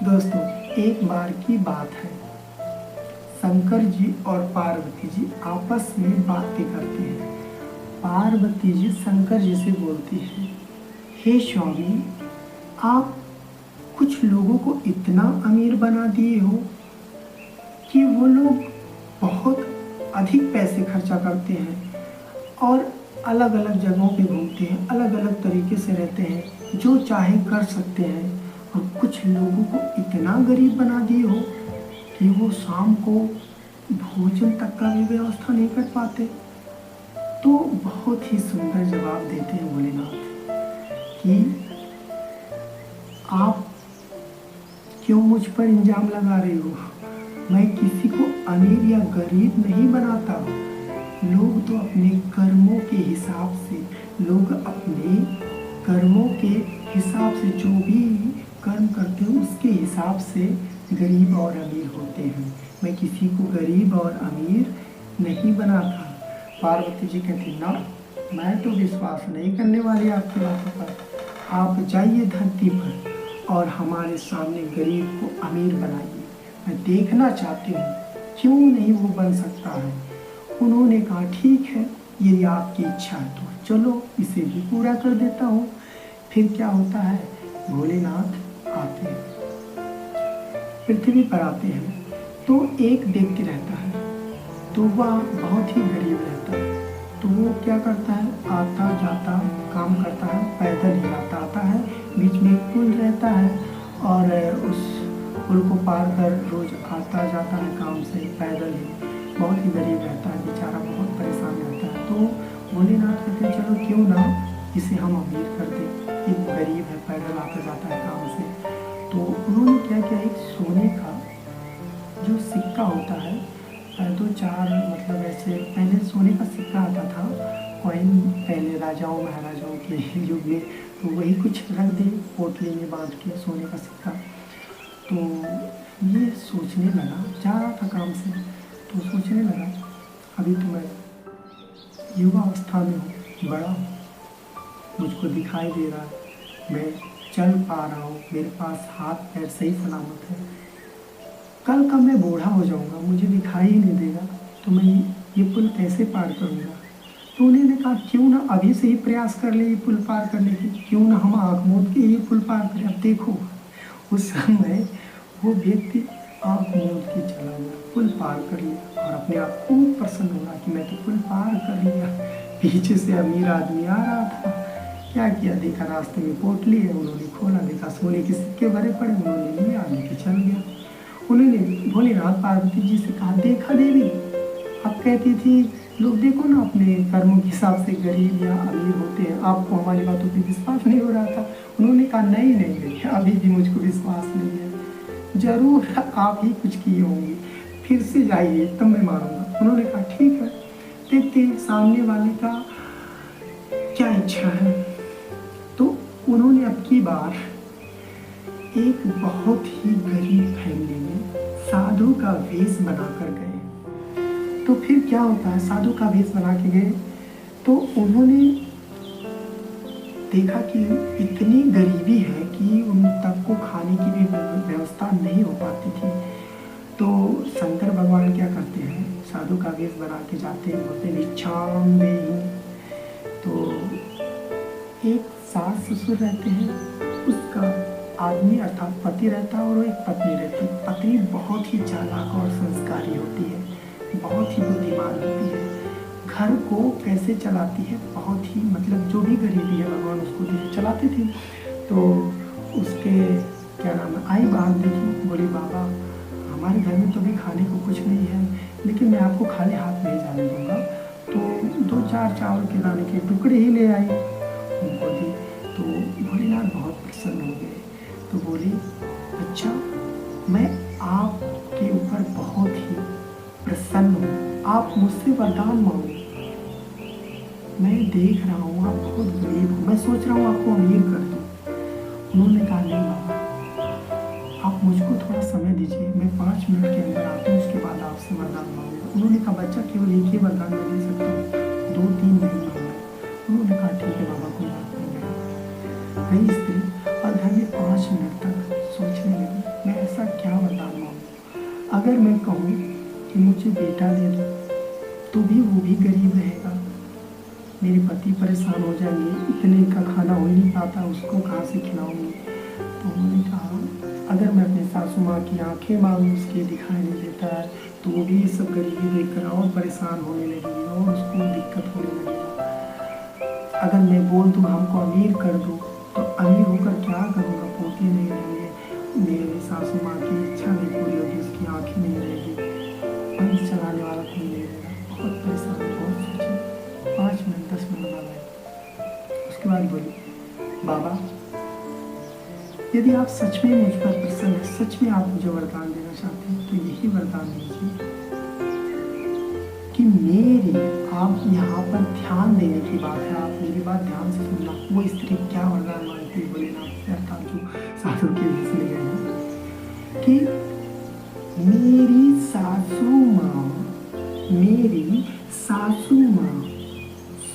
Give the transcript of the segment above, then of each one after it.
दोस्तों, एक बार की बात है, शंकर जी और पार्वती जी आपस में बातें करते हैं। पार्वती जी शंकर जी से बोलती है, हे स्वामी, आप कुछ लोगों को इतना अमीर बना दिए हो कि वो लोग बहुत अधिक पैसे खर्चा करते हैं और अलग अलग जगहों पे घूमते हैं, अलग अलग तरीके से रहते हैं, जो चाहे कर सकते हैं। और कुछ लोगों को इतना गरीब बना दिए हो कि वो शाम को भोजन तक का भी व्यवस्था नहीं कर पाते। तो बहुत ही सुंदर जवाब देते हैं भोलेनाथ कि आप क्यों मुझ पर इल्जाम लगा रहे हो? मैं किसी को अमीर या गरीब नहीं बनाता। लोग तो अपने कर्मों के हिसाब से, जो भी कर्म करते हैं उसके हिसाब से गरीब और अमीर होते हैं। मैं किसी को गरीब और अमीर नहीं बनाता। पार्वती जी कहती, ना, मैं तो विश्वास नहीं करने वाली आपकी बातों पर। आप जाइए धरती पर और हमारे सामने गरीब को अमीर बनाइए। मैं देखना चाहती हूँ क्यों नहीं वो बन सकता है। उन्होंने कहा, ठीक है, यदि आपकी इच्छा है तो चलो इसे भी पूरा कर देता हूँ। फिर क्या होता है, भोलेनाथ आते हैं, पृथ्वी पर आते हैं। तो एक व्यक्ति रहता है, तो वह बहुत ही गरीब रहता है। तो वो क्या करता है, आता जाता काम करता है, पैदल ही आता है। बीच में एक पुल रहता है और उस पुल को पार कर रोज आता जाता है काम से पैदल ही। बहुत ही गरीब रहता है बेचारा, बहुत परेशान रहता है। तो भोलेनाथ कहते हैं, चलो क्यों ना इसे हम अमीर कर दें। एक गरीब है, पैदल आता जाता है काम से। तो उन्होंने क्या किया, एक सोने का जो सिक्का होता है, दो चार मतलब ऐसे पहले सोने का सिक्का आता था, कॉइन, पहले राजाओं महाराजाओं के युग में। तो वही कुछ रख दे पोटली में बांध के, सोने का सिक्का। तो ये सोचने लगा, जा रहा था काम से, तो सोचने लगा, अभी तो मैं युवा अवस्था में हूँ, बड़ा हूँ, मुझको दिखाई दे रहा है, मैं चल पा रहा हूँ, मेरे पास हाथ पैर सही सलामत है। कल का मैं बूढ़ा हो जाऊँगा, मुझे दिखाई ही नहीं देगा, तो मैं ये पुल कैसे पार करूँगा। तो उन्होंने कहा, क्यों ना अभी से ही प्रयास कर ले ये पुल पार करने की, क्यों ना हम आँख मूंद के ये पुल पार करें। अब देखो, उस समय वो व्यक्ति आँख मूंद के चला गया, पुल पार कर लिया और अपने आप खूब प्रसन्न हुआ कि मैं तो पुल पार कर लिया। पीछे से अमीर आदमी आ रहा था, क्या किया, देखा रास्ते में पोटली है, उन्होंने खोला, देखा सोने के सिक्के भरे पड़े, उन्होंने लिया, लेके चल गया। उन्होंने भोलेनाथ पार्वती जी से कहा, देखा देवी, आप कहती थी लोग देखो ना अपने कर्मों के हिसाब से गरीब या अमीर होते हैं, आपको हमारी बातों पर विश्वास नहीं हो रहा था। उन्होंने कहा, नहीं, अभी भी मुझको विश्वास नहीं है, जरूर आप ही कुछ किए होंगे, फिर से जाइए तब मैं मानूंगा। उन्होंने कहा, ठीक है, देखते सामने वाले का क्या इच्छा है। तो उन्होंने अब की बार एक बहुत ही गरीब फैमिली में साधु का वेश बनाकर गए। तो फिर क्या होता है, साधु का वेश बना के गए तो उन्होंने देखा कि इतनी गरीबी है कि उन तक को खाने की भी व्यवस्था नहीं हो पाती थी। तो शंकर भगवान क्या करते हैं, साधु का वेश बना के जाते हैं, बोलते भिक्षाम देहि। तो एक सास ससुर रहते हैं, उसका आदमी अर्थात पति रहता है और एक पत्नी रहती है। पत्नी बहुत ही चालाक और संस्कारी होती है, बहुत ही बुद्धिमान होती है, घर को कैसे चलाती है, बहुत ही मतलब जो भी गरीबी है भगवान उसको दे चलाते थे। तो उसके क्या नाम है, आई बात देखी, बोली, बाबा हमारे घर में तो भी खाने को कुछ नहीं है, लेकिन मैं आपको खाली हाथ नहीं जाने दूंगा। तो दो चार चावल के दाने के टुकड़े ही ले आई, उनको दी। तो भोलेनाथ बहुत प्रसन्न हो गए। तो बोली, अच्छा, मैं आपके ऊपर बहुत ही प्रसन्न हूँ, आप मुझसे वरदान मांगो। मैं देख रहा हूँ आप बहुत गरीब हो, मैं सोच रहा हूँ आपको अमीर कर दूँ। उन्होंने कहा, नहीं बाबा, आप मुझको थोड़ा समय दीजिए, मैं 5 मिनट के अंदर आता हूँ, उसके बाद आपसे वरदान मांगूंगा। उन्होंने कहा, बच्चा केवल एक ही वरदान मैं दे सकता हूँ, 2-3 नहीं मांगूंगा। उन्होंने कहा, ठीक है बाबा, कोई बात नहीं। गई स्त्री और घर में 5 मिनट तक सोचने लगी, मैं अगर मैं कहूँ कि मुझे बेटा दे दो तो भी वो भी गरीब रहेगा। मेरे पति परेशान हो जाएंगे, इतने का खाना हो ही नहीं पाता, उसको कहाँ से खिलाऊंगी। तो उन्होंने कहा अगर मैं अपनी सासू माँ की आंखें मांगूँ, उसके दिखाई नहीं देता है, तो वो भी ये सब गरीबी देखकर और परेशान होने लगेगी और उसको दिक्कत होने लगेगी। अगर मैं बोल दूँ हमको अमीर कर दो तो अमीर होकर क्या करूँगा, पोते नहीं रहेंगे, मेरी सासू माँ की इच्छा नहीं पूरी होगी, उसकी आंखें नहीं रहेगी, पंख चलाने वाला कोई नहीं रहेगा। बहुत परेशान, बहुत सोचे, 5 मिनट 10 मिनट लगाए। उसके बाद बोली बाबा यदि आप सच में मुझ पर प्रसन्न हैं, सच में आप मुझे वरदान देना चाहते हैं तो यही वरदान दीजिए कि मेरी, आप यहाँ पर ध्यान देने की बात है, आप मेरी बात ध्यान से सुनना। वो स्त्री क्या वरदान मांगती है भोलेनाथ से, अर्थात जो साधु के लिए गए हैं कि मेरी सासू माँ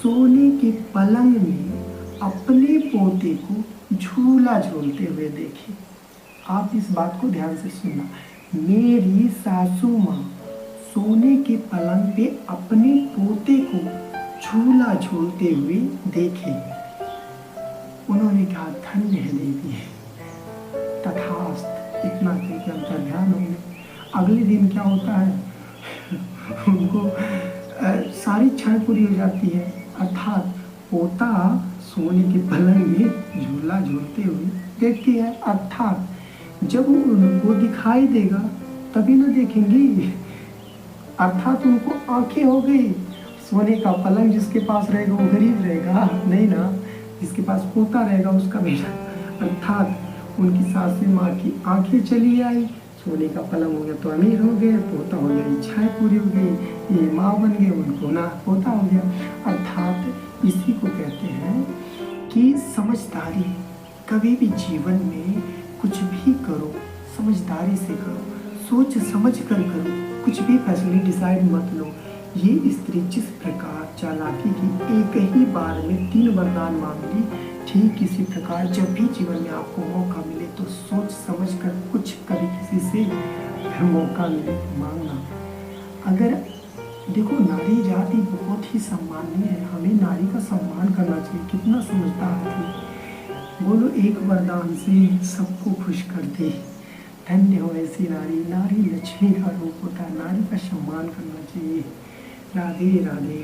सोने के पलंग में अपने पोते को झूला झूलते हुए देखे। आप इस बात को ध्यान से सुनना। मेरी सासू माँ सोने के पलंग पे अपने पोते को झूला झूलते हुए देखे। उन्होंने कहा धन्य है देवी, तथास्तु। इतना करके अंतर्ध्यान हो गए। अगले दिन क्या होता है उनको सारी इच्छाएं पूरी हो जाती है, अर्थात पोता सोने के पलंग में झूला झूलते हुए देखती है। अर्थात जब उनको दिखाई देगा तभी ना देखेंगी, अर्थात उनको आंखें हो गई। सोने का पलंग जिसके पास रहेगा वो गरीब रहेगा नहीं ना, जिसके पास पोता रहेगा उसका बेटा। अर्थात उनकी सासू माँ की आंखें चली आई, सोने का पलंग हो गया तो अमीर हो गए, पोता हो गया इच्छाएं पूरी हो गई, ये माँ बन गए, उनको ना पोता हो गया। अर्थात इसी को कहते हैं कि समझदारी। कभी भी जीवन में कुछ भी करो समझदारी से करो, सोच समझ कर करो, कुछ भी फैसले डिसाइड मत लो। ये स्त्री जिस प्रकार चालाकी की एक ही बार में 3 वरदान मांग ली, ठीक इसी प्रकार जब भी जीवन में आपको मौका मिले तो सोच समझ कर कुछ कभी किसी से मौका मिले मांगना। अगर देखो नारी जाति बहुत ही सम्माननीय है, हमें नारी का सम्मान करना चाहिए। कितना समझदार थी, बोलो एक वरदान से सबको खुश कर दे। धन्य हो ऐसी नारी, नारी लक्ष्मी का रूप होता है, नारी का सम्मान करना चाहिए। राधे राधे।